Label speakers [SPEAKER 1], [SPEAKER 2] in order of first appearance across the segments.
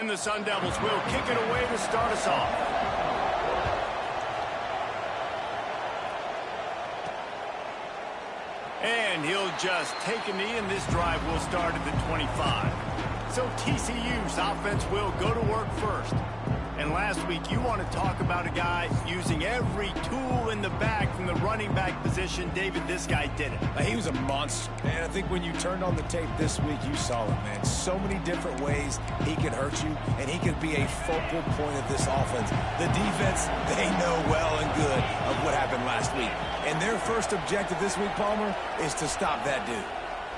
[SPEAKER 1] And the Sun Devils will kick it away to start us off. And he'll just take a knee, and this drive will start at the 25. So TCU's offense will go to work first. And last week, you want to talk about a guy using every tool in the bag from the running back position. David, this guy did it.
[SPEAKER 2] He was a monster. And I think when you turned on the tape this week, you saw it, man. So many different ways he could hurt you, and he could be a focal point of this offense. The defense, they know well and good of what happened last week. And their first objective this week, Palmer, is to stop that dude.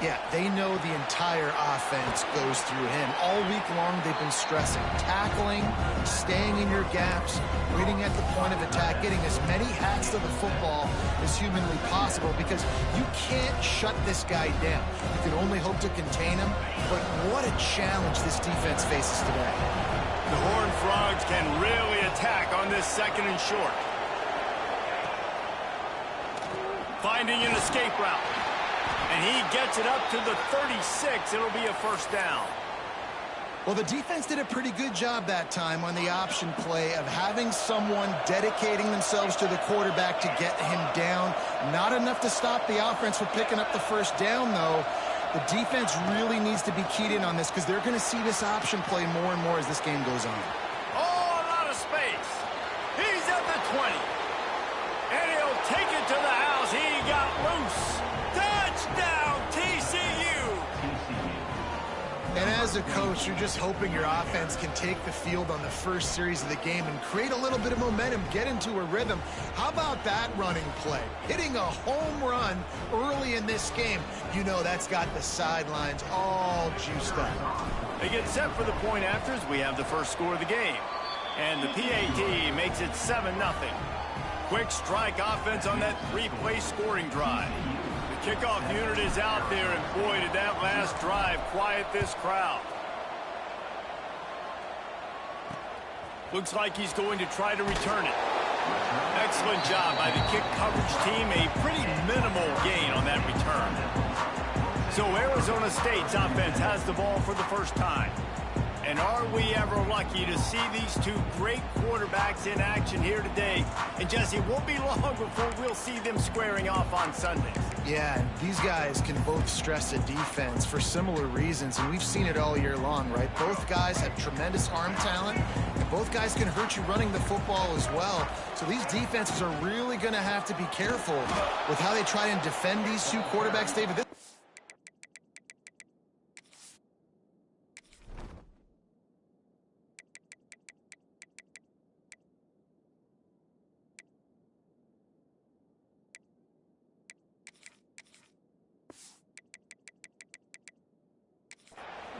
[SPEAKER 3] Yeah, they know the entire offense goes through him. All week long, they've been stressing tackling, staying in your gaps, waiting at the point of attack, getting as many hats to the football as humanly possible, because you can't shut this guy down. You can only hope to contain him, but what a challenge this defense faces today.
[SPEAKER 1] The Horned Frogs can really attack on this second and short. Finding an escape route. And he gets it up to the 36. It'll be a first down.
[SPEAKER 3] Well, the defense did a pretty good job that time on the option play of having someone dedicating themselves to the quarterback to get him down. Not enough to stop the offense from picking up the first down, though. The defense really needs to be keyed in on this, because they're going to see this option play more and more as this game goes on.
[SPEAKER 1] Oh, a lot of space. He's at the 20. And he'll take it to the house. He got loose. Touchdown, TCU!
[SPEAKER 3] And as a coach, you're just hoping your offense can take the field on the first series of the game and create a little bit of momentum, get into a rhythm. How about that running play? Hitting a home run early in this game. You know that's got the sidelines all juiced up.
[SPEAKER 1] They get set for the point afters. We have the first score of the game. And the PAT makes it 7-0. Quick strike offense on that three-play scoring drive. Kickoff unit is out there, and boy, did that last drive quiet this crowd. Looks like he's going to try to return it. Excellent job by the kick coverage team. A pretty minimal gain on that return. So Arizona State's offense has the ball for the first time. And are we ever lucky to see these two great quarterbacks in action here today? And Jesse, it won't be long before we'll see them squaring off on Sundays.
[SPEAKER 3] Yeah, these guys can both stress a defense for similar reasons, and we've seen it all year long, right? Both guys have tremendous arm talent, and both guys can hurt you running the football as well. So these defenses are really going to have to be careful with how they try and defend these two quarterbacks, David.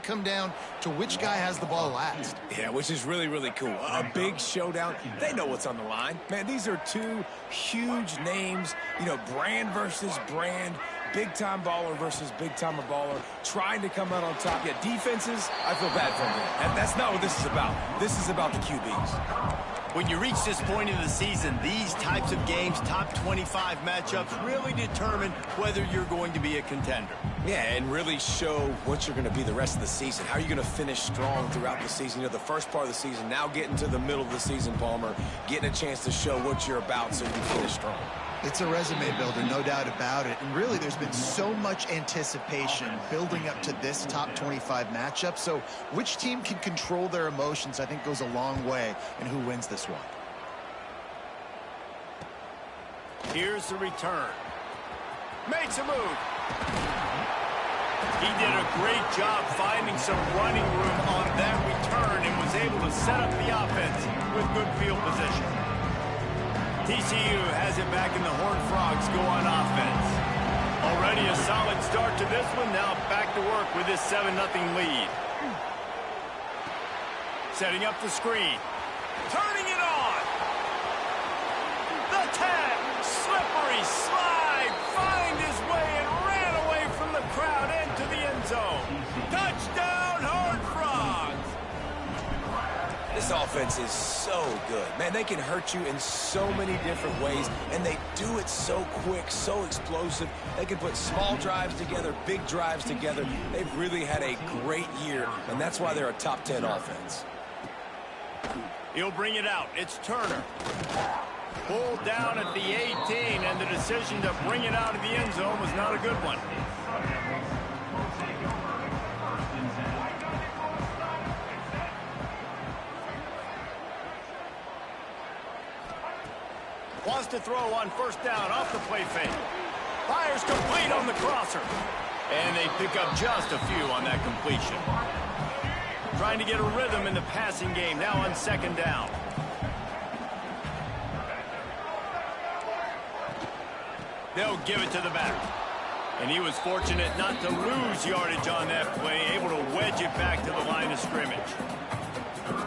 [SPEAKER 3] Come down to which guy has the ball last.
[SPEAKER 2] Yeah, which is really, really cool. A big showdown. They know what's on the line. Man, these are two huge names, you know, brand versus brand, big-time baller versus big-timer baller, trying to come out on top. Yeah, defenses, I feel bad for them. And that's not what this is about. This is about the QBs.
[SPEAKER 1] When you reach this point in the season, these types of games, top 25 matchups, really determine whether you're going to be a contender.
[SPEAKER 2] Yeah, and really show what you're going to be the rest of the season. How are you going to finish strong throughout the season? You know, the first part of the season, now getting to the middle of the season, Palmer, getting a chance to show what you're about so you can finish strong.
[SPEAKER 3] It's a resume builder, no doubt about it. And really, there's been so much anticipation building up to this top 25 matchup. So which team can control their emotions, I think, goes a long way in who wins this one.
[SPEAKER 1] Here's the return. Makes a move. He did a great job finding some running room on that return and was able to set up the offense with good field position. TCU has it back and the Horned Frogs go on offense. Already a solid start to this one. Now back to work with this 7-0 lead. Setting up the screen. Turning it on. The tag. Slippery slide. Find his way and ran away from the crowd into the end zone. Touchdown, Horned Frogs.
[SPEAKER 2] This offense offense is so good. Man, they can hurt you in so many different ways, and they do it so quick, so explosive. They can put small drives together, big drives together. They've really had a great year, and that's why they're a top 10 offense.
[SPEAKER 1] He'll bring it out. It's Turner. Pulled down at the 18, and the decision to bring it out of the end zone was not a good one. Wants to throw on first down off the play fake. Fires complete on the crosser. And they pick up just a few on that completion. Trying to get a rhythm in the passing game now on second down. They'll give it to the back. And he was fortunate not to lose yardage on that play, able to wedge it back to the line of scrimmage.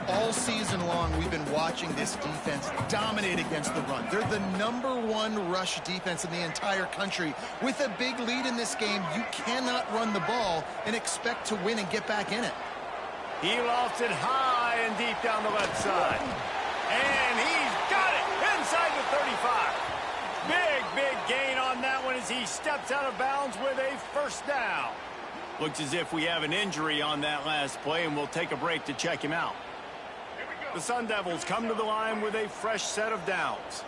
[SPEAKER 3] All season long, we've been watching this defense dominate against the run. They're the #1 rush defense in the entire country. With a big lead in this game, you cannot run the ball and expect to win and get back in it.
[SPEAKER 1] He lofts it high and deep down the left side. And he's got it inside the 35. Big gain on that one as he steps out of bounds with a first down. Looks as if we have an injury on that last play, and we'll take a break to check him out. The Sun Devils come to the line with a fresh set of downs.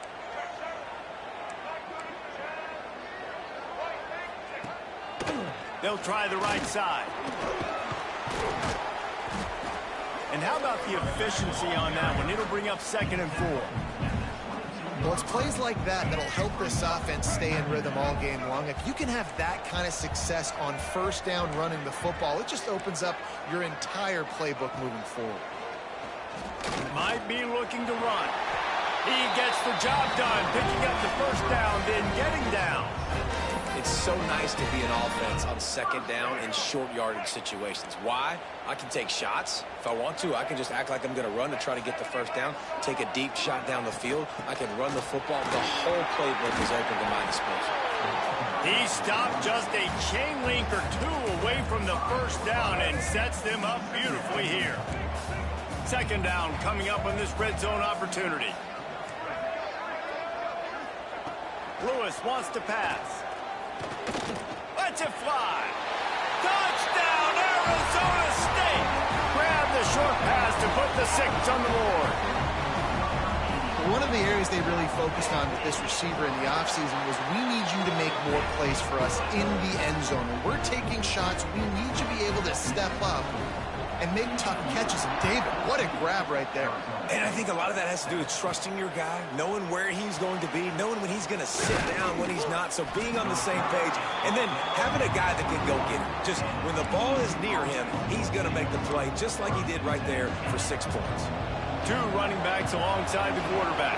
[SPEAKER 1] They'll try the right side. And how about the efficiency on that one? It'll bring up 2nd and 4.
[SPEAKER 3] Well, it's plays like that that'll help this offense stay in rhythm all game long. If you can have that kind of success on first down running the football, it just opens up your entire playbook moving forward.
[SPEAKER 1] Might be looking to run. He gets the job done, picking up the first down, then getting down.
[SPEAKER 2] It's so nice to be an offense on second down in short yardage situations. Why? I can take shots. If I want to, I can just act like I'm going to run to try to get the first down, take a deep shot down the field. I can run the football. The whole playbook is open to my disposal.
[SPEAKER 1] He stopped just a chain link or two away from the first down and sets them up beautifully here. Second down coming up on this red zone opportunity. Lewis wants to pass. Lets it fly. Touchdown, Arizona State. Grab the short pass to put the 6 on the board.
[SPEAKER 3] One of the areas they really focused on with this receiver in the offseason was we need you to make more plays for us in the end zone. When we're taking shots, we need you to be able to step up and make tough catches. And David, what a grab right there.
[SPEAKER 2] And I think a lot of that has to do with trusting your guy, knowing where he's going to be, knowing when he's going to sit down, when he's not, so being on the same page, and then having a guy that can go get it. Just when the ball is near him, he's going to make the play, just like he did right there for 6 points.
[SPEAKER 1] 2 running backs alongside the quarterback.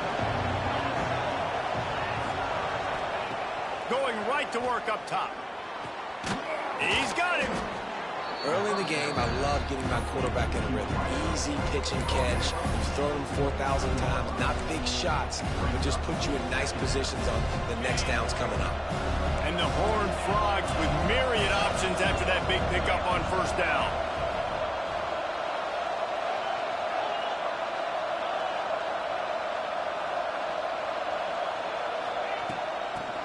[SPEAKER 1] Going right to work up top. He's got him.
[SPEAKER 2] Early in the game, I love getting my quarterback in a rhythm. Easy pitch and catch. You've thrown him 4,000 times. Not big shots, but just put you in nice positions on the next downs coming up.
[SPEAKER 1] And the Horned Frogs with myriad options after that big pickup on first down.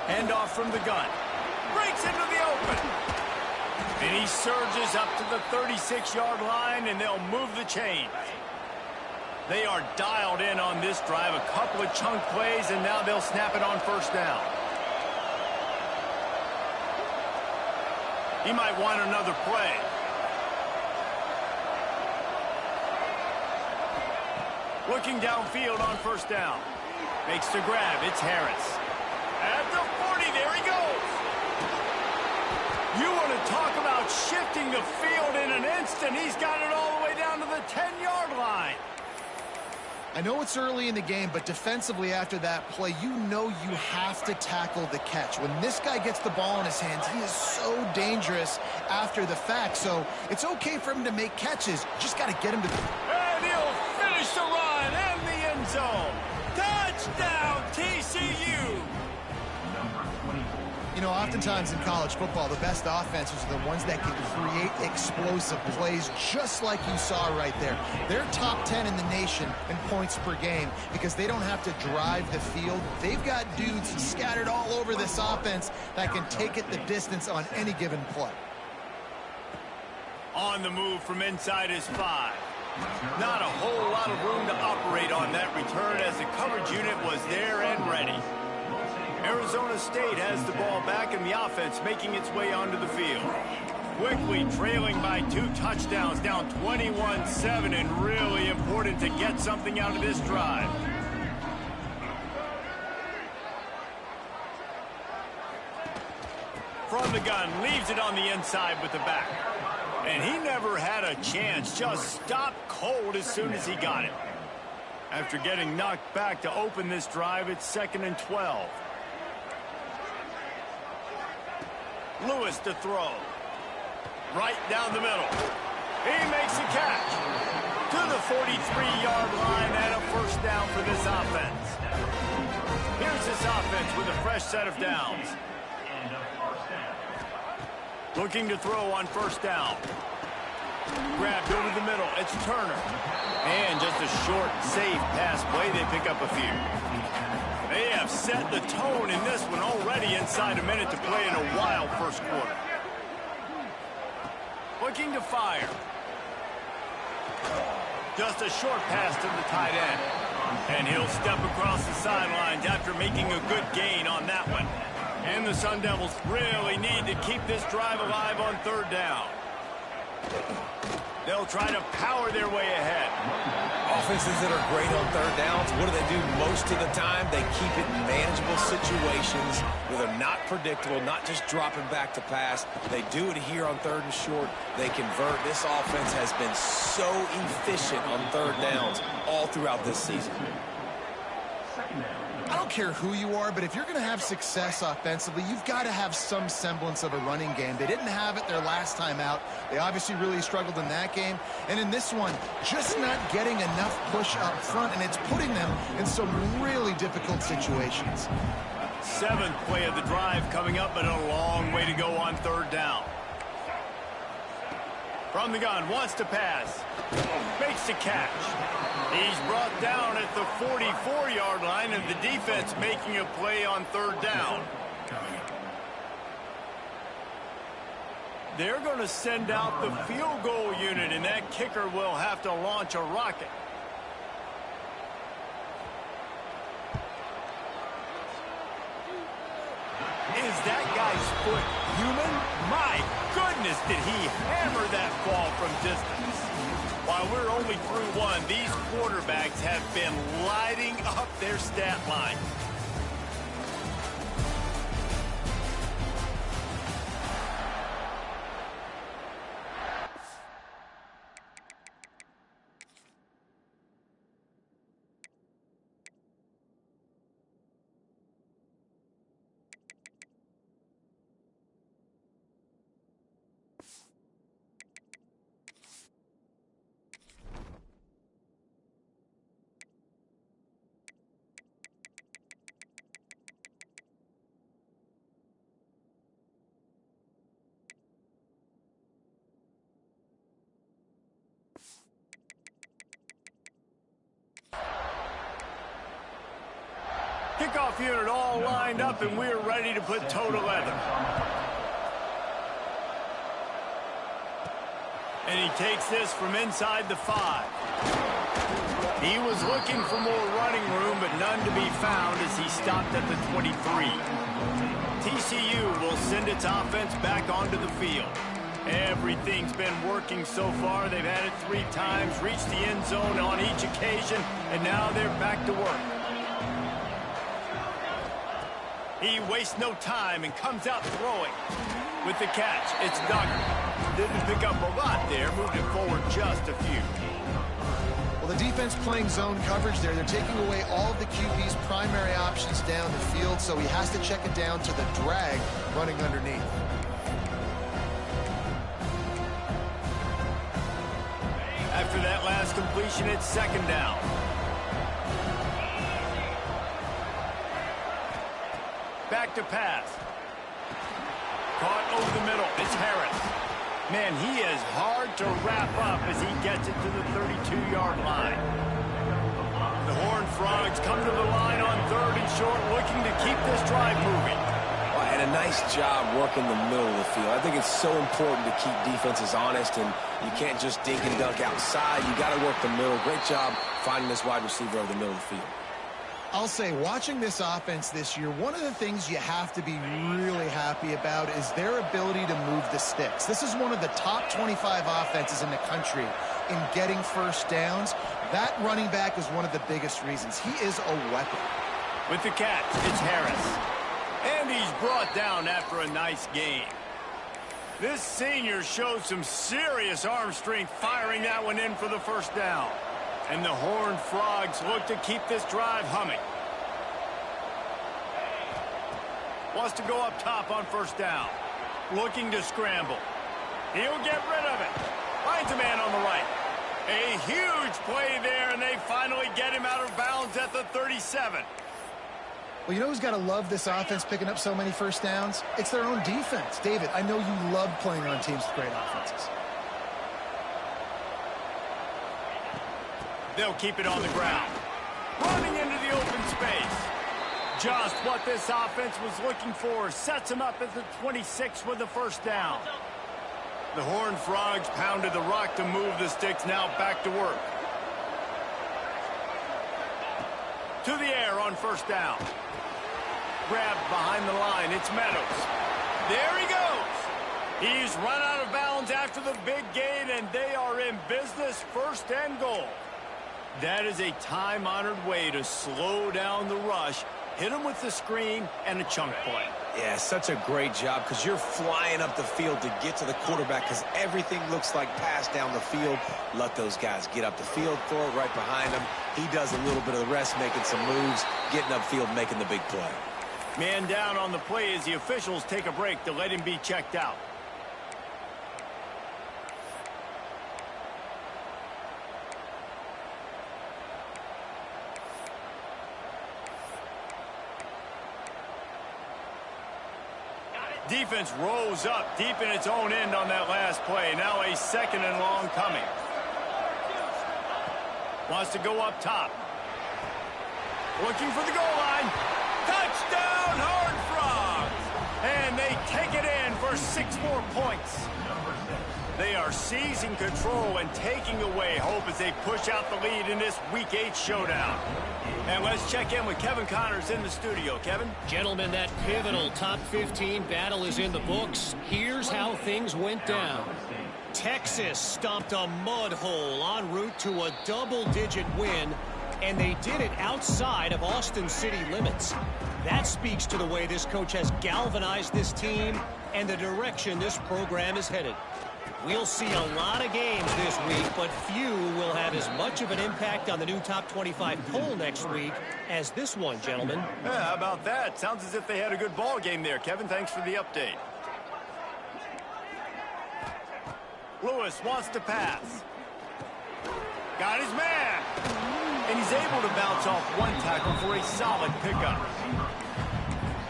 [SPEAKER 1] Handoff from the gun. Breaks into the open. And he surges up to the 36-yard line, and they'll move the chains. They are dialed in on this drive. A couple of chunk plays, and now they'll snap it on first down. He might want another play. Looking downfield on first down. Makes the grab. It's Harris. At the 40, there he goes. You want to talk about shifting the field in an instant. He's got it all the way down to the 10-yard line.
[SPEAKER 3] I know it's early in the game, but defensively after that play, you know you have to tackle the catch. When this guy gets the ball in his hands, he is so dangerous after the fact. So it's okay for him to make catches. Just got to get him to...
[SPEAKER 1] And he'll finish the run and the end zone. Touchdown, TCU.
[SPEAKER 3] You know, oftentimes in college football, the best offenses are the ones that can create explosive plays, just like you saw right there. They're top 10 in the nation in points per game because they don't have to drive the field. They've got dudes scattered all over this offense that can take it the distance on any given play.
[SPEAKER 1] On the move from inside his 5. Not a whole lot of room to operate on that return as the coverage unit was there and ready. Arizona State has the ball back and the offense making its way onto the field. Quickly trailing by 2 touchdowns, down 21-7, and really important to get something out of this drive. From the gun, leaves it on the inside with the back. And he never had a chance, just stopped cold as soon as he got it. After getting knocked back to open this drive, it's 2nd and 12. Lewis to throw. Right down the middle. He makes a catch. To the 43-yard line and a first down for this offense. Here's this offense with a fresh set of downs. Looking to throw on first down. Grabbed over the middle. It's Turner. And just a short, safe pass play. They pick up a few. They have set the tone in this one already inside a minute to play in a wild first quarter. Looking to fire. Just a short pass to the tight end. And he'll step across the sidelines after making a good gain on that one. And the Sun Devils really need to keep this drive alive on third down. They'll try to power their way ahead.
[SPEAKER 2] Offenses that are great on third downs, what do? Most of the time, they keep it in manageable situations where they're not predictable, not just dropping back to pass. They do it here on 3rd and short. They convert. This offense has been so efficient on third downs all throughout this season.
[SPEAKER 3] I don't care who you are, but if you're going to have success offensively, you've got to have some semblance of a running game. They didn't have it their last time out. They obviously really struggled in that game. And in this one, just not getting enough push up front, and it's putting them in some really difficult situations.
[SPEAKER 1] 7th play of the drive coming up, but a long way to go on third down. From the gun, wants to pass. Makes the catch. He's brought down at the 44-yard line, and the defense making a play on third down. They're going to send out the field goal unit, and that kicker will have to launch a rocket. Is that guy's foot human? My goodness, did he hammer that ball from distance. While we're only through one, these quarterbacks have been lighting up their stat line. Kickoff unit all lined up, and we're ready to put toe to leather. And he takes this from inside the 5. He was looking for more running room, but none to be found as he stopped at the 23. TCU will send its offense back onto the field. Everything's been working so far. They've had it 3 times, reached the end zone on each occasion, and now they're back to work. He wastes no time and comes out throwing. With the catch, it's Duggar. Didn't pick up a lot there, moved it forward just a few.
[SPEAKER 3] Well, the defense playing zone coverage there. They're taking away all of the QB's primary options down the field, so he has to check it down to the drag running underneath.
[SPEAKER 1] After that last completion, it's 2nd down. Back to pass. Caught over the middle. It's Harris. Man, he is hard to wrap up as he gets it to the 32-yard line. The Horned Frogs come to the line on 3rd and short, looking to keep this drive moving.
[SPEAKER 2] Well, and a nice job working the middle of the field. I think it's so important to keep defenses honest, and you can't just dink and dunk outside. You got to work the middle. Great job finding this wide receiver over the middle of the field.
[SPEAKER 3] I'll say, watching this offense this year, one of the things you have to be really happy about is their ability to move the sticks. This is one of the top 25 offenses in the country in getting first downs. That running back is one of the biggest reasons. He is a weapon.
[SPEAKER 1] With the catch, it's Harris. And he's brought down after a nice game. This senior showed some serious arm strength firing that one in for the first down. And the Horned Frogs look to keep this drive humming. Wants to go up top on first down. Looking to scramble. He'll get rid of it. Finds a man on the right. A huge play there, and they finally get him out of bounds at the 37.
[SPEAKER 3] Well, you know who's got to love this offense picking up so many first downs? It's their own defense. David, I know you love playing on teams with great offenses.
[SPEAKER 1] They'll keep it on the ground. Running into the open space. Just what this offense was looking for. Sets him up at the 26 with the first down. The Horned Frogs pounded the rock to move the sticks. Now back to work. To the air on first down. Grabbed behind the line. It's Meadows. There he goes. He's run out of bounds after the big gain, and they are in business, 1st and goal. That is a time-honored way to slow down the rush, hit him with the screen, and a chunk play.
[SPEAKER 2] Yeah, such a great job because you're flying up the field to get to the quarterback because everything looks like pass down the field. Let those guys get up the field, throw it right behind him. He does a little bit of the rest, making some moves, getting upfield, making the big play.
[SPEAKER 1] Man down on the play as the officials take a break to let him be checked out. Defense rolls up deep in its own end on that last play. Now a 2nd and long coming. Wants to go up top. Looking for the goal line. Touchdown, Horned Frogs! And they take it in for 6 more points. They are seizing control and taking away hope as they push out the lead in this Week 8 showdown. And let's check in with Kevin Connors in the studio. Kevin?
[SPEAKER 4] Gentlemen, that pivotal top 15 battle is in the books. Here's how things went down. Texas stomped a mud hole en route to a double-digit win, and they did it outside of Austin city limits. That speaks to the way this coach has galvanized this team and the direction this program is headed. We'll see a lot of games this week, but few will have as much of an impact on the new top 25 poll next week as this one, gentlemen.
[SPEAKER 1] Yeah, how about that? Sounds as if they had a good ball game there. Kevin, thanks for the update. Lewis wants to pass. Got his man. And he's able to bounce off one tackle for a solid pickup.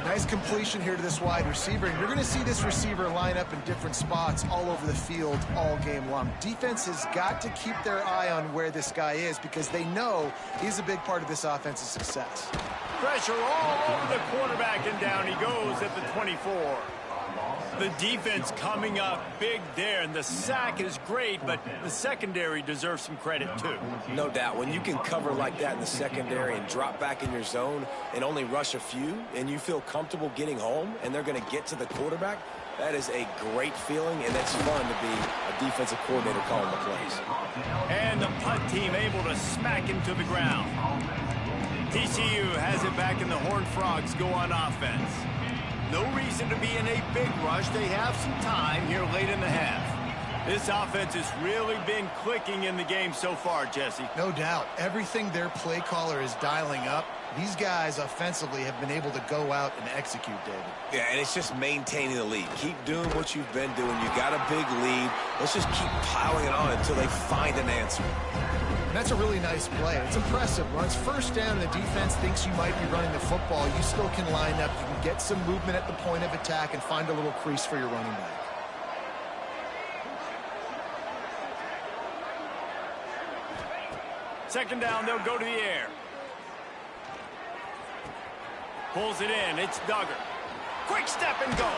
[SPEAKER 3] Nice completion here to this wide receiver, and you're going to see this receiver line up in different spots all over the field all game long. Defense has got to keep their eye on where this guy is because they know he's a big part of this offense's success.
[SPEAKER 1] Pressure all over the quarterback, and down he goes at the 24. The defense coming up big there, and the sack is great, but the secondary deserves some credit too.
[SPEAKER 2] No doubt. When you can cover like that in the secondary and drop back in your zone and only rush a few, and you feel comfortable getting home, and they're going to get to the quarterback, that is a great feeling, and it's fun to be a defensive coordinator calling the plays.
[SPEAKER 1] And the punt team able to smack him to the ground. TCU has it back, and the Horned Frogs go on offense. No reason to be in a big rush. They have some time here late in the half. This offense has really been clicking in the game so far, Jesse.
[SPEAKER 3] No doubt. Everything their play caller is dialing up, these guys offensively have been able to go out and execute, David.
[SPEAKER 2] Yeah, and it's just maintaining the lead. Keep doing what you've been doing. You got a big lead. Let's just keep piling it on until they find an answer.
[SPEAKER 3] And that's a really nice play. It's impressive. When it's first down and the defense thinks you might be running the football, you still can line up. You can get some movement at the point of attack and find a little crease for your running back.
[SPEAKER 1] Second down, they'll go to the air. Pulls it in. It's Duggar. Quick step and go.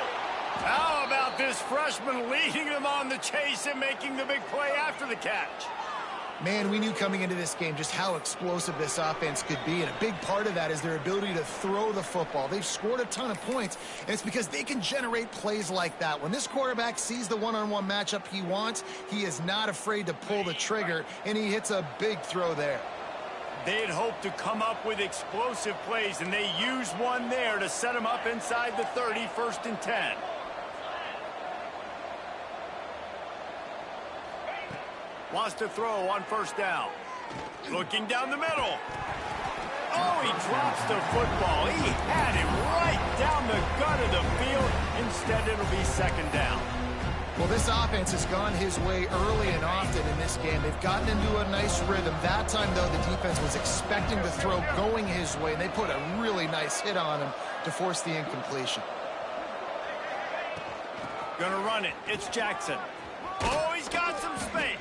[SPEAKER 1] How about this freshman leading them on the chase and making the big play after the catch?
[SPEAKER 3] Man, we knew coming into this game just how explosive this offense could be, and a big part of that is their ability to throw the football. They've scored a ton of points, and it's because they can generate plays like that. When this quarterback sees the one-on-one matchup he wants, he is not afraid to pull the trigger, and he hits a big throw there.
[SPEAKER 1] They had hoped to come up with explosive plays, and they used one there to set them up inside the 30, 1st and 10. Wants to throw on first down. Looking down the middle. Oh, he drops the football. He had it right down the gut of the field. Instead, it'll be second down.
[SPEAKER 3] Well, this offense has gone his way early and often in this game. They've gotten into a nice rhythm. That time, though, the defense was expecting the throw going his way, and they put a really nice hit on him to force the incompletion.
[SPEAKER 1] Gonna run it. It's Jackson. Oh, he's got some space.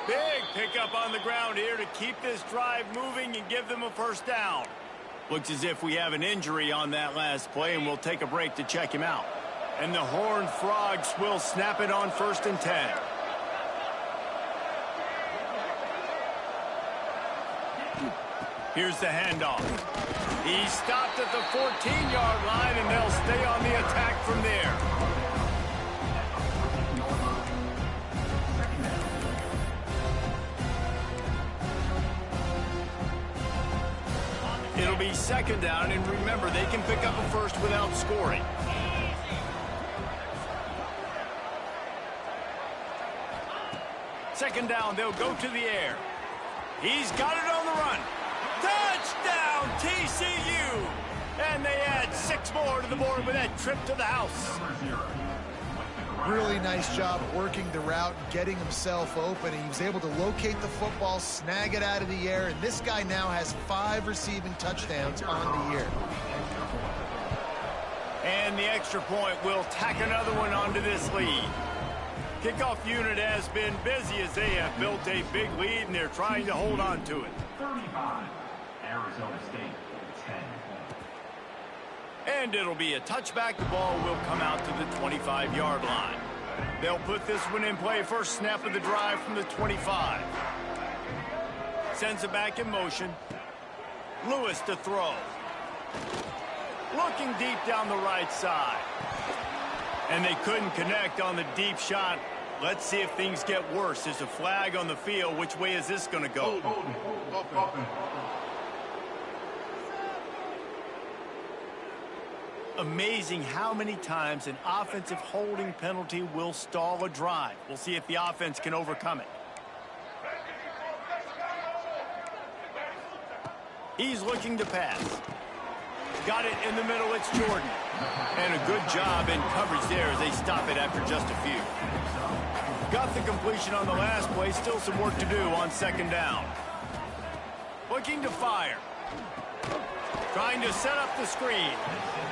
[SPEAKER 1] Big pickup on the ground here to keep this drive moving and give them a first down. Looks as if we have an injury on that last play, and we'll take a break to check him out. And the Horned Frogs will snap it on 1st and 10. Here's the handoff. He stopped at the 14-yard line, and they'll stay on the attack from there. It'll be second down, and remember, they can pick up a first without scoring. Second down, they'll go to the air. He's got it on the run. Touchdown, TCU! And they add 6 more to the board with that trip to the house.
[SPEAKER 3] Really nice job working the route, getting himself open. He was able to locate the football, snag it out of the air, and this guy now has 5 receiving touchdowns on the year.
[SPEAKER 1] And the extra point will tack another one onto this lead. Kickoff unit has been busy as they have built a big lead, and they're trying to hold on to it.
[SPEAKER 5] 35, Arizona State, 10.
[SPEAKER 1] And it'll be a touchback. The ball will come out to the 25-yard line. They'll put this one in play. First snap of the drive from the 25. Sends it back in motion. Lewis to throw. Looking deep down the right side. And they couldn't connect on the deep shot. Let's see if things get worse. There's a flag on the field. Which way is this going to go? Amazing how many times an offensive holding penalty will stall a drive. We'll see if the offense can overcome it. He's looking to pass. Got it in the middle. It's Jordan. And a good job in coverage there as they stop it after just a few. Got the completion on the last play. Still some work to do on second down. Looking to fire. Trying to set up the screen.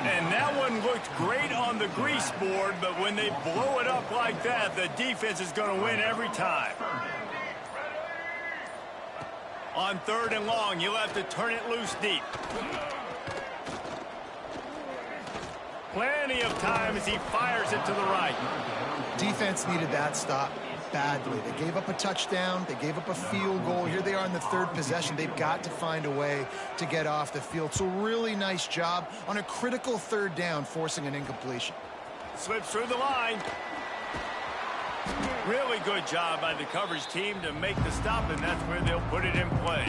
[SPEAKER 1] And that one looked great on the grease board, but when they blow it up like that, the defense is going to win every time. On 3rd and long, you'll have to turn it loose deep. Plenty of time as he fires it to the right.
[SPEAKER 3] Defense needed that stop badly. They gave up a touchdown. They gave up a field goal. Here they are in the 3rd possession. They've got to find a way to get off the field. So really nice job on a critical 3rd down, forcing an incompletion.
[SPEAKER 1] Slips through the line. Really good job by the coverage team to make the stop, and that's where they'll put it in play.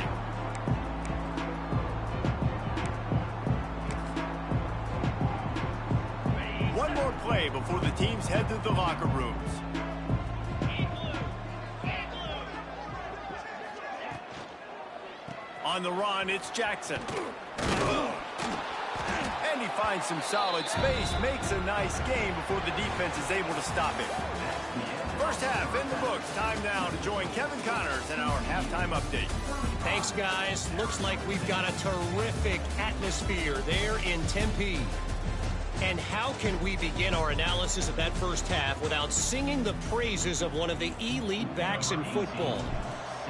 [SPEAKER 1] One more play before the teams head to the locker rooms. On the run, it's Jackson. And he finds some solid space, makes a nice game before the defense is able to stop it. First half in the books. Time now to join Kevin Connors in our halftime update.
[SPEAKER 4] Thanks, guys. Looks like we've got a terrific atmosphere there in Tempe. And how can we begin our analysis of that first half without singing the praises of one of the elite backs in football?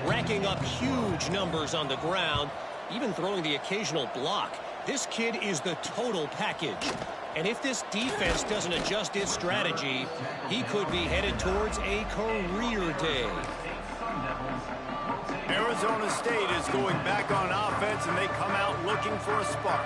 [SPEAKER 4] Racking up huge numbers on the ground, even throwing the occasional block. This kid is the total package. And if this defense doesn't adjust its strategy, he could be headed towards a career day.
[SPEAKER 1] Arizona State is going back on offense, and they come out looking for a spark.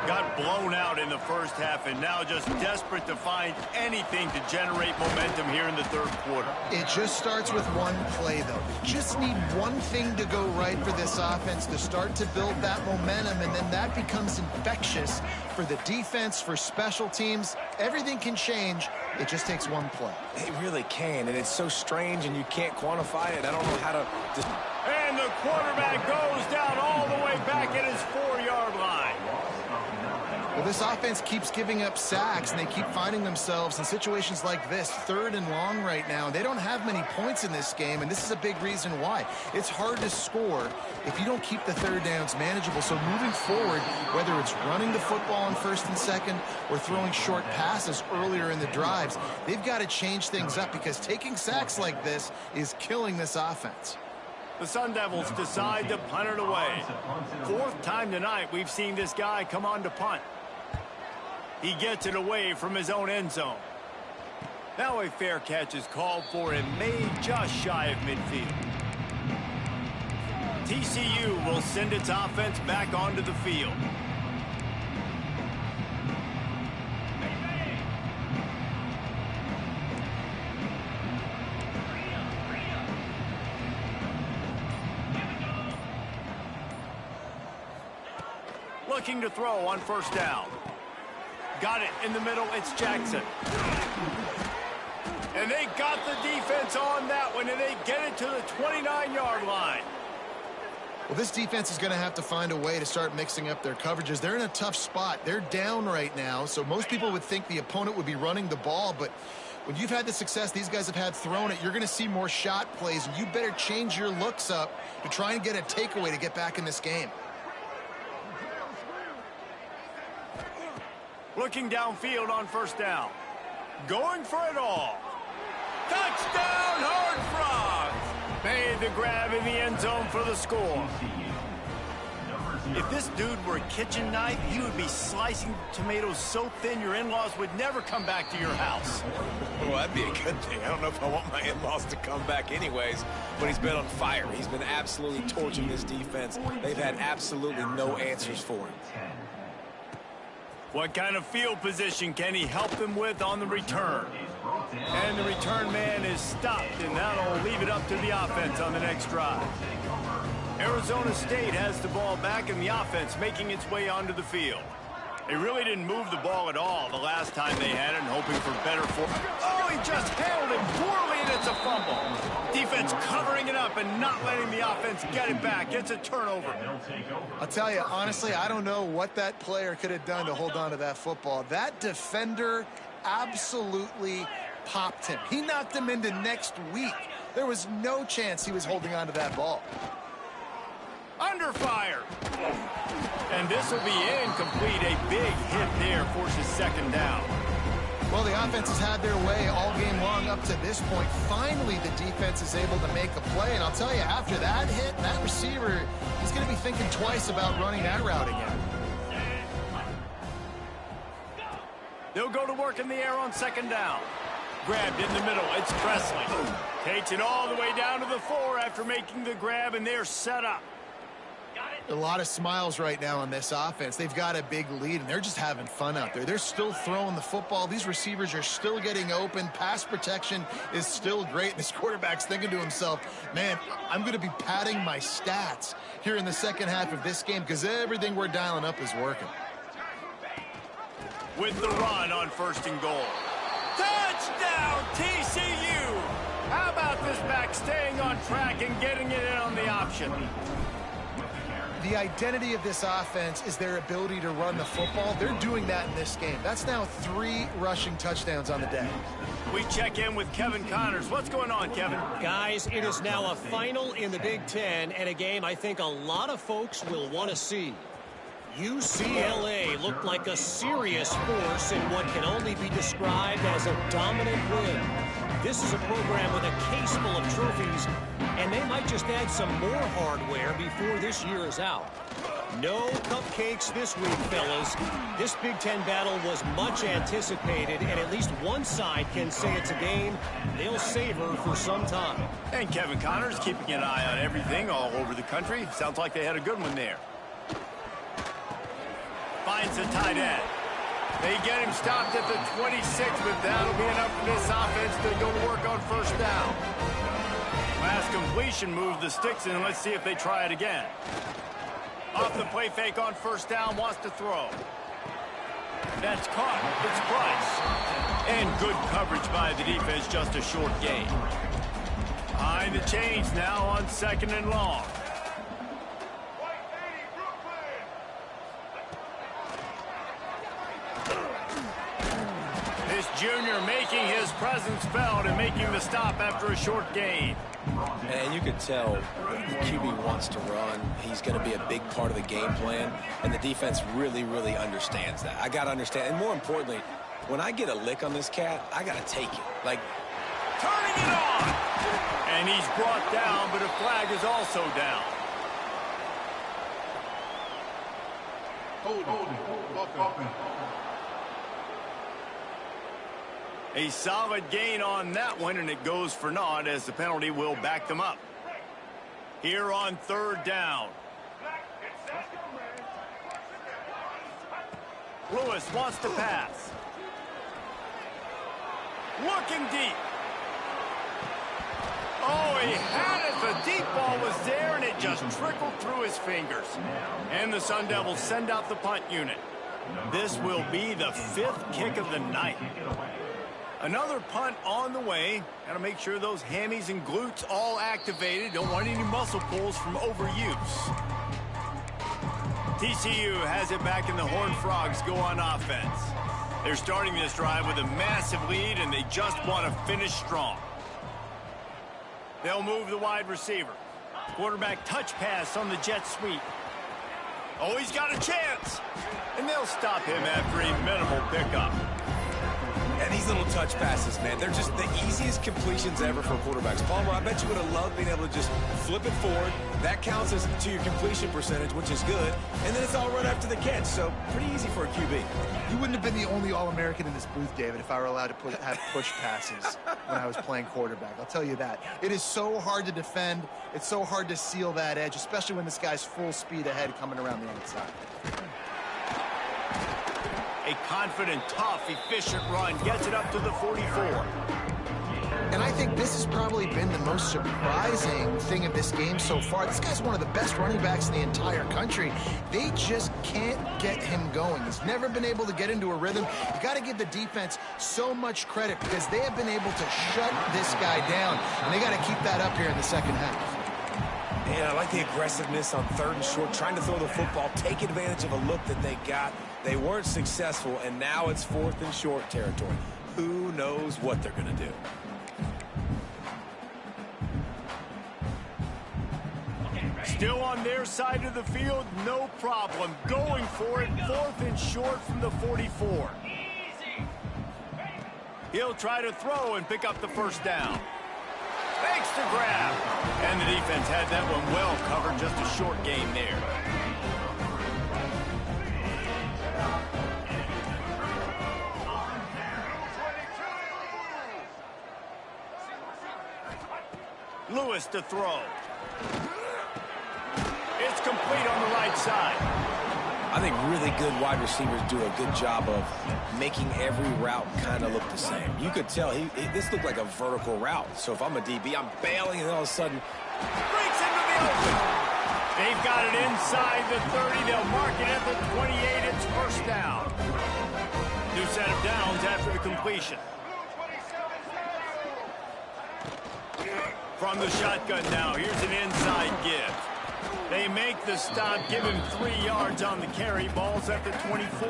[SPEAKER 1] Got blown out in the first half, and now just desperate to find anything to generate momentum here in the third quarter.
[SPEAKER 3] It just starts with one play, though. You just need one thing to go right for this offense to start to build that momentum, and then that becomes infectious for the defense, for special teams. Everything can change. It just takes one play.
[SPEAKER 2] It really can, and it's so strange, and you can't quantify it. I don't know how to just...
[SPEAKER 1] And the quarterback goes down all the way back at his 4-yard line.
[SPEAKER 3] Well, this offense keeps giving up sacks, and they keep finding themselves in situations like this, 3rd and long right now. They don't have many points in this game, and this is a big reason why. It's hard to score if you don't keep the third downs manageable. So moving forward, whether it's running the football on 1st and 2nd or throwing short passes earlier in the drives, they've got to change things up because taking sacks like this is killing this offense.
[SPEAKER 1] The Sun Devils decide to punt it away. 4th time tonight we've seen this guy come on to punt. He gets it away from his own end zone. Now a fair catch is called for and made just shy of midfield. TCU will send its offense back onto the field. Looking to throw on 1st down. Got it in the middle. It's Jackson. And they got the defense on that one, and they get it to the 29-yard line.
[SPEAKER 3] Well, this defense is going to have to find a way to start mixing up their coverages. They're in a tough spot. They're down right now, so most people would think the opponent would be running the ball, but when you've had the success these guys have had throwing it, you're going to see more shot plays, and you better change your looks up to try and get a takeaway to get back in this game.
[SPEAKER 1] Looking downfield on 1st down. Going for it all. Touchdown, Horned Frogs! Made the grab in the end zone for the score. If this dude were a kitchen knife, he would be slicing tomatoes so thin your in-laws would never come back to your house.
[SPEAKER 2] Well, that'd be a good thing. I don't know if I want my in-laws to come back anyways, but he's been on fire. He's been absolutely torching this defense. They've had absolutely no answers for him.
[SPEAKER 1] What kind of field position can he help them with on the return? And the return man is stopped, and that'll leave it up to the offense on the next drive. Arizona State has the ball back, and the offense making its way onto the field. They really didn't move the ball at all the last time they had it, and hoping for better form. Oh, he just handled it poorly, and it's a fumble. Defense covering it up and not letting the offense get it back. It's a turnover.
[SPEAKER 3] I'll tell you, honestly, I don't know what that player could have done to hold on to that football. That defender absolutely popped him. He knocked him into next week. There was no chance he was holding on to that ball.
[SPEAKER 1] Under fire. And this will be incomplete. A big hit there forces 2nd down.
[SPEAKER 3] Well, the offense has had their way all game long up to this point. Finally, the defense is able to make a play. And I'll tell you, after that hit, that receiver, he's going to be thinking twice about running that route again.
[SPEAKER 1] They'll go to work in the air on 2nd down. Grabbed in the middle. It's Presley. Takes it all the way down to the 4 after making the grab, and they're set up.
[SPEAKER 3] A lot of smiles right now on this offense. They've got a big lead, and they're just having fun out there. They're still throwing the football. These receivers are still getting open. Pass protection is still great. This quarterback's thinking to himself, man, I'm going to be padding my stats here in the 2nd half of this game because everything we're dialing up is working.
[SPEAKER 1] With the run on 1st and goal. Touchdown, TCU! How about this back staying on track and getting it in on the option?
[SPEAKER 3] The identity of this offense is their ability to run the football. They're doing that in this game. That's now 3 rushing touchdowns on the day.
[SPEAKER 1] We check in with Kevin Connors. What's going on, Kevin?
[SPEAKER 4] Guys, it is now a final in the Big Ten and a game I think a lot of folks will want to see. UCLA looked like a serious force in what can only be described as a dominant win. This is a program with a case full of trophies, and they might just add some more hardware before this year is out. No cupcakes this week, fellas. This Big Ten battle was much anticipated, and at least one side can say it's a game they'll savor for some time.
[SPEAKER 1] And Kevin Connors keeping an eye on everything all over the country. Sounds like they had a good one there. Finds the tight end. They get him stopped at the 26, but that'll be enough for this offense to go to work on first down. Last completion moved the sticks in. Let's see if they try it again. Off the play fake on first down, wants to throw. That's caught. It's Price. And good coverage by the defense, just a short gain. Behind the chains now on 2nd and long. This junior making his presence felt and making the stop after a short gain.
[SPEAKER 2] And you could tell the QB wants to run. He's going to be a big part of the game plan, and the defense really, really understands that. I got to understand, and more importantly, when I get a lick on this cat, I got to take it. Like,
[SPEAKER 1] turning it on! And he's brought down, but a flag is also down. A solid gain on that one, and it goes for naught as the penalty will back them up. Here on 3rd down. Lewis wants to pass. Looking deep. Oh, he had it. The deep ball was there, and it just trickled through his fingers. And the Sun Devils send out the punt unit. This will be the 5th kick of the night. Another punt on the way. Got to make sure those hammies and glutes all activated. Don't want any muscle pulls from overuse. TCU has it back, and the Horned Frogs go on offense. They're starting this drive with a massive lead, and they just want to finish strong. They'll move the wide receiver. Quarterback touch pass on the jet sweep. Oh, he's got a chance. And they'll stop him after a minimal pickup.
[SPEAKER 2] and these little touch passes, man, they're just the easiest completions ever for quarterbacks. Palmer, I bet you would have loved being able to just flip it forward. That counts as to your completion percentage, which is good. And then it's all right after the catch, so pretty easy for a QB.
[SPEAKER 3] You wouldn't have been the only All-American in this booth, David, if I were allowed to have push passes when I was playing quarterback. I'll tell you that. It is so hard to defend. It's so hard to seal that edge, especially when this guy's full speed ahead coming around the outside.
[SPEAKER 1] A confident, tough, efficient run gets it up to the 44.
[SPEAKER 3] And I think this has probably been the most surprising thing of this game so far. This guy's one of the best running backs in the entire country. They just can't get him going. He's never been able to get into a rhythm. You got to give the defense so much credit because they have been able to shut this guy down. And they got to keep that up here in the second half.
[SPEAKER 2] And I like the aggressiveness on third and short, trying to throw the football, take advantage of a look that they got. They weren't successful, and now it's fourth and short territory. Who knows what they're going to do?
[SPEAKER 1] Still on their side of the field, no problem. Going for it, fourth and short from the 44. He'll try to throw and pick up the first down. Thanks to grab. And the defense had that one well covered, just a short gain there. Lewis to throw. It's complete on the right side.
[SPEAKER 2] I think really good wide receivers do a good job of making every route kind of look the same. You could tell this looked like a vertical route. So if I'm a DB, I'm bailing, and all of a sudden
[SPEAKER 1] breaks into the open. They've got it inside the 30. They'll mark it at the 28. It's first down. New set of downs after the completion. From the shotgun now, here's an inside give. They make the stop, give him 3 yards on the carry. Ball's at the 24.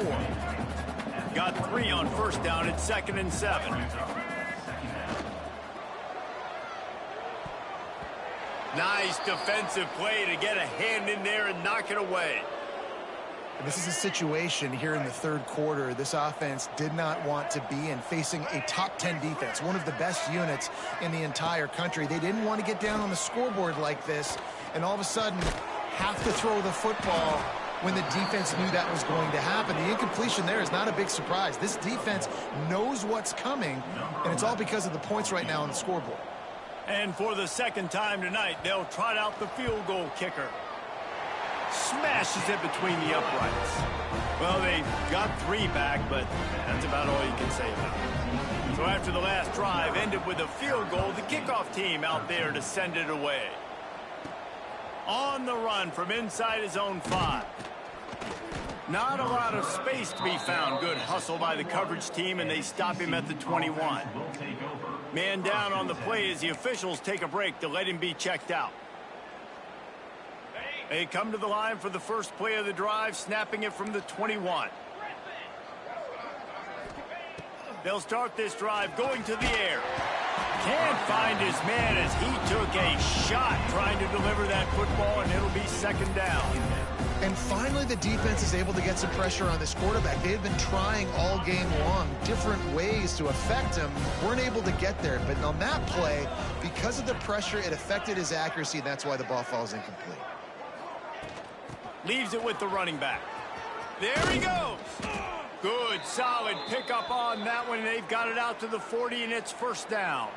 [SPEAKER 1] Got 3 on first down. It's 2nd and 7. Nice defensive play to get a hand in there and knock it away.
[SPEAKER 3] This is a situation here in the third quarter this offense did not want to be in, facing a top 10 defense, one of the best units in the entire country. They didn't want to get down on the scoreboard like this and all of a sudden have to throw the football when the defense knew that was going to happen. The incompletion there is not a big surprise. This defense knows what's coming, and it's all because of the points right now on the scoreboard.
[SPEAKER 1] And for the second time tonight, they'll trot out the field goal kicker. Smashes it between the uprights. Well, they got 3 back, but that's about all you can say about it. So after the last drive ended with a field goal, the kickoff team out there to send it away. On the run from inside his own 5. Not a lot of space to be found. Good hustle by the coverage team, and they stop him at the 21. Man down on the play as the officials take a break to let him be checked out. They come to the line for the first play of the drive, snapping it from the 21. They'll start this drive going to the air. Can't find his man as he took a shot trying to deliver that football, and it'll be 2nd down.
[SPEAKER 3] And finally, the defense is able to get some pressure on this quarterback. They had been trying all game long different ways to affect him. Weren't able to get there. But on that play, because of the pressure, it affected his accuracy, and that's why the ball falls incomplete.
[SPEAKER 1] Leaves it with the running back. There he goes. Good, solid pickup on that one. They've got it out to the 40, and it's 1st down.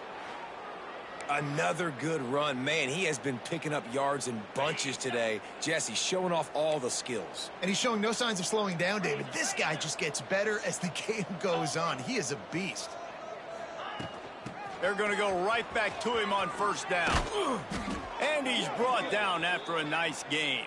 [SPEAKER 2] Another good run. Man, he has been picking up yards in bunches today. Jesse showing off all the skills.
[SPEAKER 3] And he's showing no signs of slowing down, David. This guy just gets better as the game goes on. He is a beast.
[SPEAKER 1] They're going to go right back to him on 1st down. And he's brought down after a nice game.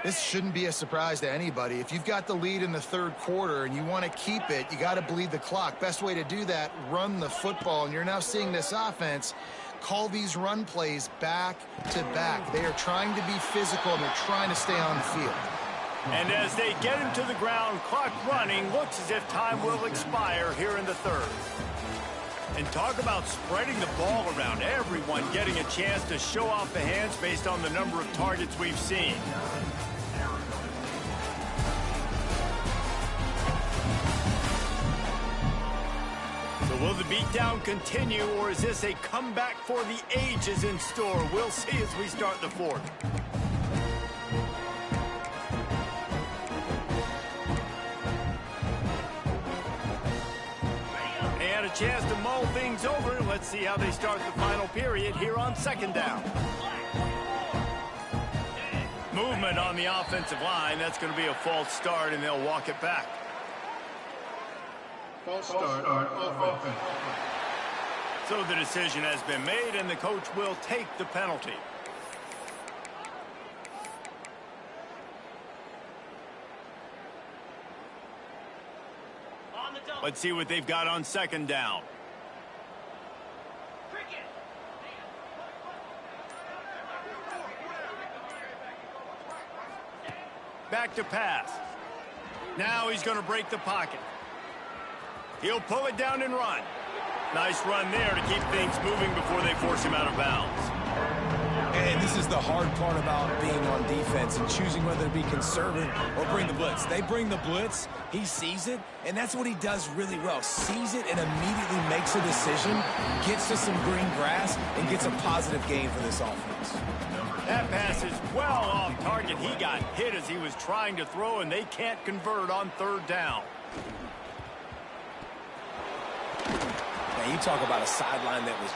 [SPEAKER 3] This shouldn't be a surprise to anybody. If you've got the lead in the third quarter and you want to keep it, you got to bleed the clock. Best way to do that, run the football. And you're now seeing this offense call these run plays back to back. They are trying to be physical, and they're trying to stay on the field.
[SPEAKER 1] And as they get him to the ground, clock running, looks as if time will expire here in the third. And talk about spreading the ball around. Everyone getting a chance to show off the hands based on the number of targets we've seen. So will the beatdown continue, or is this a comeback for the ages in store? We'll see as we start the 4th. And a chance to mull things over. Let's see how they start the final period here on 2nd down. Movement on the offensive line. That's going to be a false start, and they'll walk it back.
[SPEAKER 6] False start on offense.
[SPEAKER 1] So the decision has been made, and the coach will take the penalty. Let's see what they've got on 2nd down. Back to pass. Now he's going to break the pocket. He'll pull it down and run. Nice run there to keep things moving before they force him out of bounds.
[SPEAKER 2] And this is the hard part about being on defense and choosing whether to be conservative or bring the blitz. They bring the blitz, he sees it, and that's what he does really well. Sees it and immediately makes a decision, gets to some green grass, and gets a positive gain for this offense.
[SPEAKER 1] That pass is well off target. He got hit as he was trying to throw, and they can't convert on 3rd down.
[SPEAKER 2] Now, you talk about a sideline that was...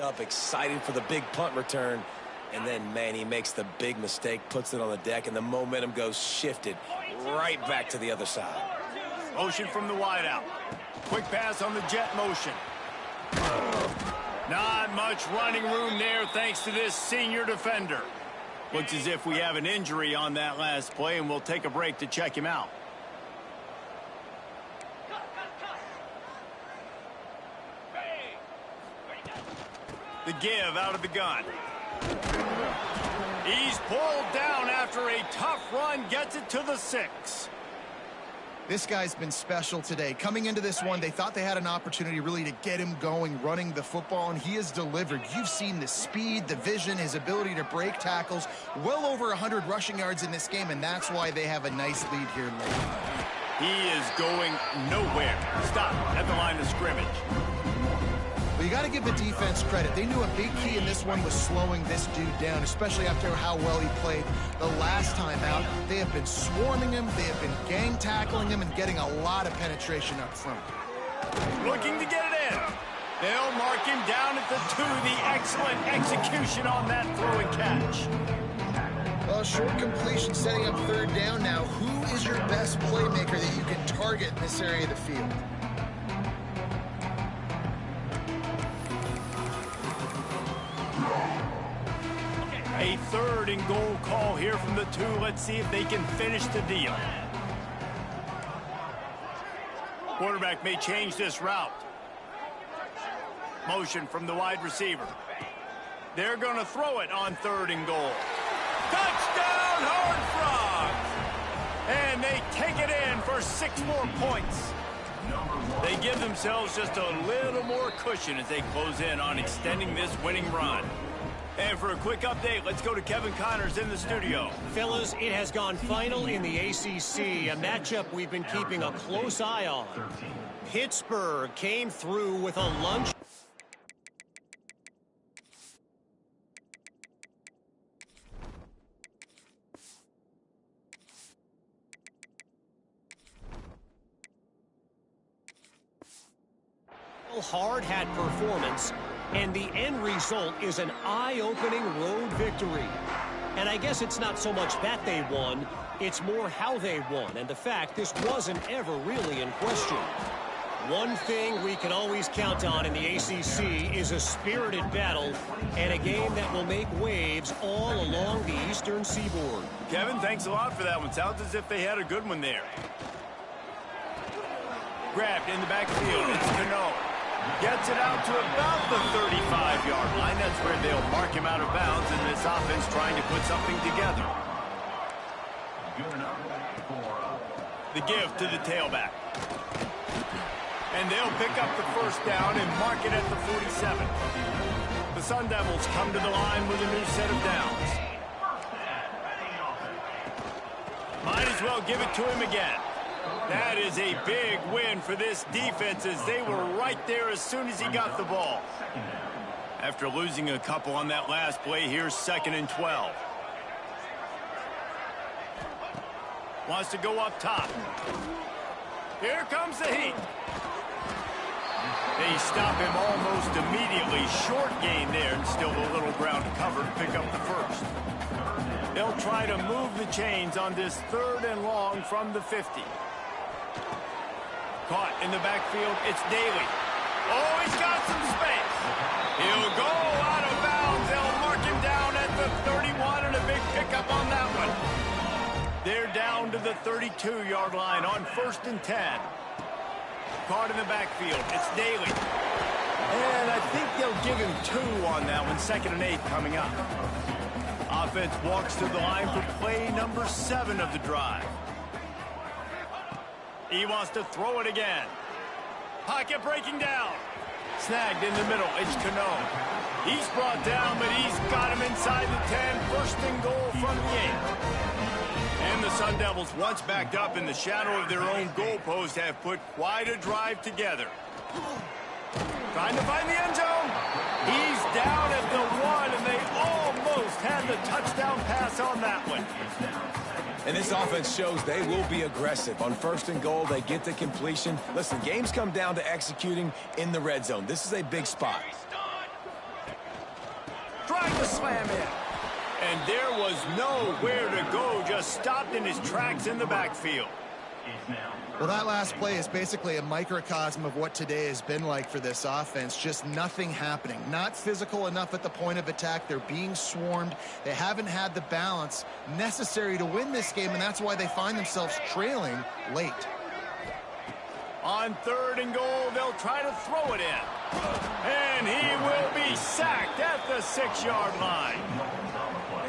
[SPEAKER 2] up, excited for the big punt return, and then, man, he makes the big mistake, puts it on the deck, and the momentum goes shifted right back to the other side.
[SPEAKER 1] Motion from the wideout. Quick pass on the jet motion. Not much running room there thanks to this senior defender. Looks as if we have an injury on that last play, and we'll take a break to check him out. The give out of the gun. He's pulled down after a tough run, gets it to the 6.
[SPEAKER 3] This guy's been special today. Coming into this one, they thought they had an opportunity really to get him going, running the football, and he has delivered. You've seen the speed, the vision, his ability to break tackles. Well over 100 rushing yards in this game, and that's why they have a nice lead here late.
[SPEAKER 1] He is going nowhere. Stop at the line of scrimmage.
[SPEAKER 3] Well, you got to give the defense credit. They knew a big key in this one was slowing this dude down, especially after how well he played the last time out. They have been swarming him, they have been gang tackling him, and getting a lot of penetration up front.
[SPEAKER 1] Looking to get it in. They'll mark him down at the 2. The excellent execution on that throw and catch.
[SPEAKER 3] Well, short completion setting up 3rd down now. Who is your best playmaker that you can target in this area of the field?
[SPEAKER 1] A 3rd and goal call here from the 2. Let's see if they can finish the deal. Quarterback may change this route. Motion from the wide receiver. They're going to throw it on 3rd and goal. Touchdown, Horned Frogs! And they take it in for 6 more points. They give themselves just a little more cushion as they close in on extending this winning run. And for a quick update, let's go to Kevin Connors in the studio.
[SPEAKER 4] Fellas, it has gone final in the ACC, a matchup we've been keeping a close eye on. Pittsburgh came through with a lunch. Hard-hat performance, and the end result is an eye-opening road victory. And I guess it's not so much that they won, it's more how they won, and the fact this wasn't ever really in question. One thing we can always count on in the ACC is a spirited battle and a game that will make waves all along the Eastern Seaboard.
[SPEAKER 1] Kevin, thanks a lot for that one. Sounds as if they had a good one there. Grabbed in the backfield, it's Cano. Gets it out to about the 35-yard line. That's where they'll mark him out of bounds, and this offense trying to put something together. The give to the tailback. And they'll pick up the 1st down and mark it at the 47. The Sun Devils come to the line with a new set of downs. Might as well give it to him again. That is a big win for this defense as they were right there as soon as he got the ball. After losing a couple on that last play, here's 2nd and 12. Wants to go up top. Here comes the heat. They stop him almost immediately. Short gain there and still a little ground to cover to pick up the 1st. They'll try to move the chains on this 3rd and long from the 50. Caught in the backfield, it's Daly. Oh, he's got some space. He'll go out of bounds. They'll mark him down at the 31 and a big pickup on that one. They're down to the 32-yard line on 1st and 10. Caught in the backfield, it's Daly. And I think they'll give him 2 on that one, 2nd and 8 coming up. Offense walks to the line for play number 7 of the drive. He wants to throw it again. Pocket breaking down. Snagged in the middle. It's Cano. He's brought down, but he's got him inside the 10. 1st and goal from the 8. And the Sun Devils, once backed up in the shadow of their own goalpost, have put quite a drive together. Trying to find the end zone. He's down at the 1, and they almost had the touchdown pass on that one.
[SPEAKER 2] And this offense shows they will be aggressive. On 1st and goal, they get the completion. Listen, games come down to executing in the red zone. This is a big spot.
[SPEAKER 1] Trying to slam in. And there was nowhere to go. Just stopped in his tracks in the backfield.
[SPEAKER 3] Well, that last play is basically a microcosm of what today has been like for this offense. Just nothing happening. Not physical enough at the point of attack. They're being swarmed. They haven't had the balance necessary to win this game, and that's why they find themselves trailing late.
[SPEAKER 1] On 3rd and goal, they'll try to throw it in. And he will be sacked at the 6-yard line.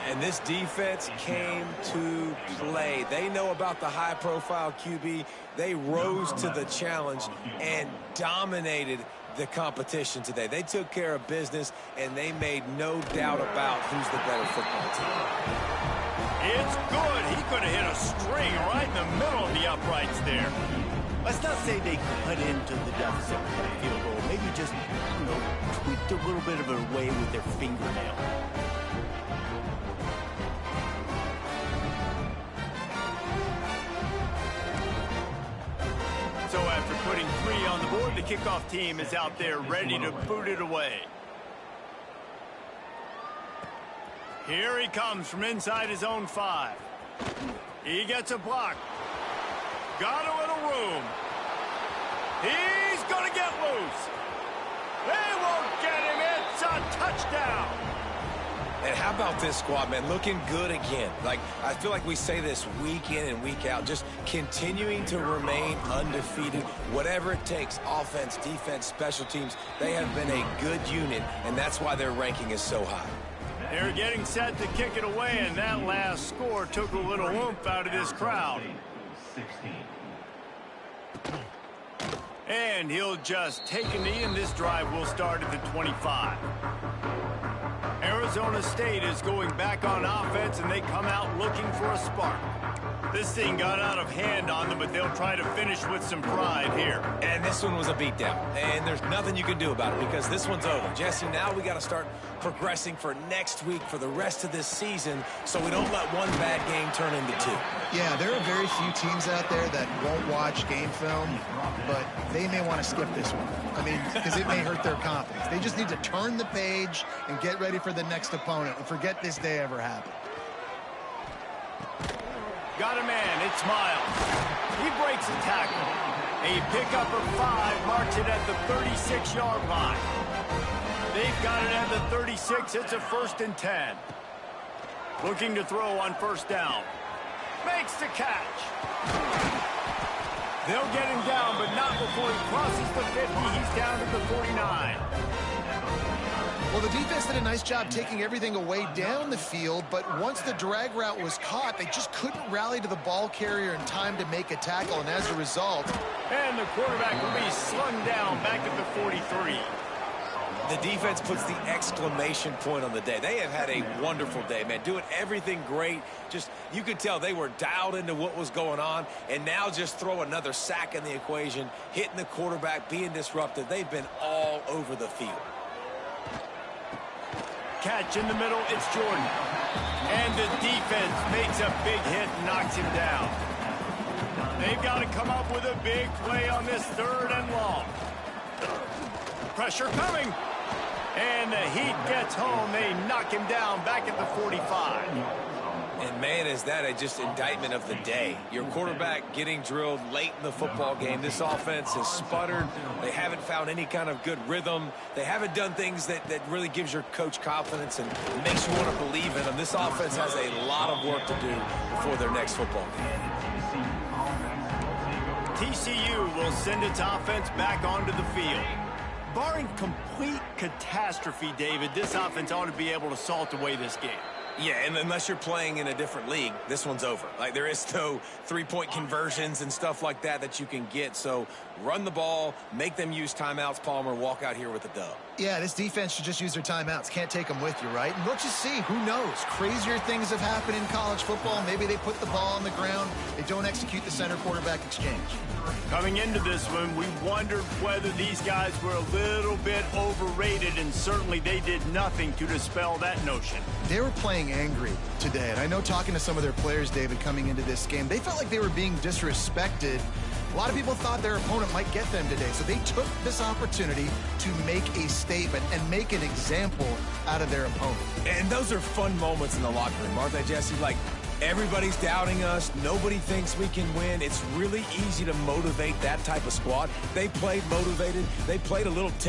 [SPEAKER 2] And this defense came to play. They know about the high-profile QB. They rose to the challenge and dominated the competition today. They took care of business, and they made no doubt about who's the better football team.
[SPEAKER 1] It's good. He could have hit a string right in the middle of the uprights there. Let's not say they cut into the deficit with a field goal. Maybe just, tweaked a little bit of a way with their fingernail. So after putting 3 on the board, the kickoff team is out there ready to boot it away. Here he comes from inside his own 5. He gets a block. Got a little room. He's going to get loose. They won't get him. It's a touchdown.
[SPEAKER 2] And how about this squad, man? Looking good again. I feel like we say this week in and week out, just continuing to remain undefeated, whatever it takes, offense, defense, special teams. They have been a good unit, and that's why their ranking is so high.
[SPEAKER 1] They're getting set to kick it away, and that last score took a little oomph out of this crowd.
[SPEAKER 5] 16.
[SPEAKER 1] And he'll just take a knee, and this drive will start at the 25. Arizona State is going back on offense, and they come out looking for a spark. This thing got out of hand on them, but they'll try to finish with some pride here.
[SPEAKER 2] And this one was a beatdown, and there's nothing you can do about it because this one's over. Jesse, now we got to start progressing for next week for the rest of this season so we don't let one bad game turn into 2.
[SPEAKER 3] Yeah, there are very few teams out there that won't watch game film, but they may want to skip this one. I mean, because it may hurt their confidence. They just need to turn the page and get ready for the next opponent and forget this day ever happened.
[SPEAKER 1] Got a man. It's Miles. He breaks a tackle. A pickup of 5 marks it at the 36-yard line. They've got it at the 36. It's a 1st and 10. Looking to throw on 1st down. Makes the catch. They'll get him down, but not before he crosses the 50. He's down to the 49.
[SPEAKER 3] Well, the defense did a nice job taking everything away down the field, but once the drag route was caught, they just couldn't rally to the ball carrier in time to make a tackle, and as a result...
[SPEAKER 1] And the quarterback will be slung down back at the 43.
[SPEAKER 2] The defense puts the exclamation point on the day. They have had a wonderful day, man. Doing everything great. Just, you could tell they were dialed into what was going on, and now just throw another sack in the equation, hitting the quarterback, being disruptive. They've been all over the field.
[SPEAKER 1] Catch in the middle, it's Jordan. And the defense makes a big hit and knocks him down. They've got to come up with a big play on this 3rd and long. Pressure coming. And the heat gets home. They knock him down back at the 45.
[SPEAKER 2] And, man, is that a just indictment of the day. Your quarterback getting drilled late in the football game. This offense has sputtered. They haven't found any kind of good rhythm. They haven't done things that really gives your coach confidence and makes you want to believe in them. This offense has a lot of work to do before their next football game.
[SPEAKER 1] TCU will send its offense back onto the field. Barring complete catastrophe, David, this offense ought to be able to salt away this game.
[SPEAKER 2] Yeah, and unless you're playing in a different league, this one's over. There is no 3-point conversions and stuff like that you can get. So run the ball, make them use timeouts, Palmer, walk out here with a dub.
[SPEAKER 3] Yeah, this defense should just use their timeouts. Can't take them with you, right? And let's just see. Who knows? Crazier things have happened in college football. Maybe they put the ball on the ground. They don't execute the center-quarterback exchange.
[SPEAKER 1] Coming into this one, we wondered whether these guys were a little bit overrated, and certainly they did nothing to dispel that notion.
[SPEAKER 3] They were playing angry today, and I know talking to some of their players, David, coming into this game, they felt like they were being disrespected. A lot of people thought their opponent might get them today, so they took this opportunity to make a statement and make an example out of their opponent.
[SPEAKER 2] And those are fun moments in the locker room, aren't they, Jesse? Everybody's doubting us. Nobody thinks we can win. It's really easy to motivate that type of squad. They played motivated. They played a little ticked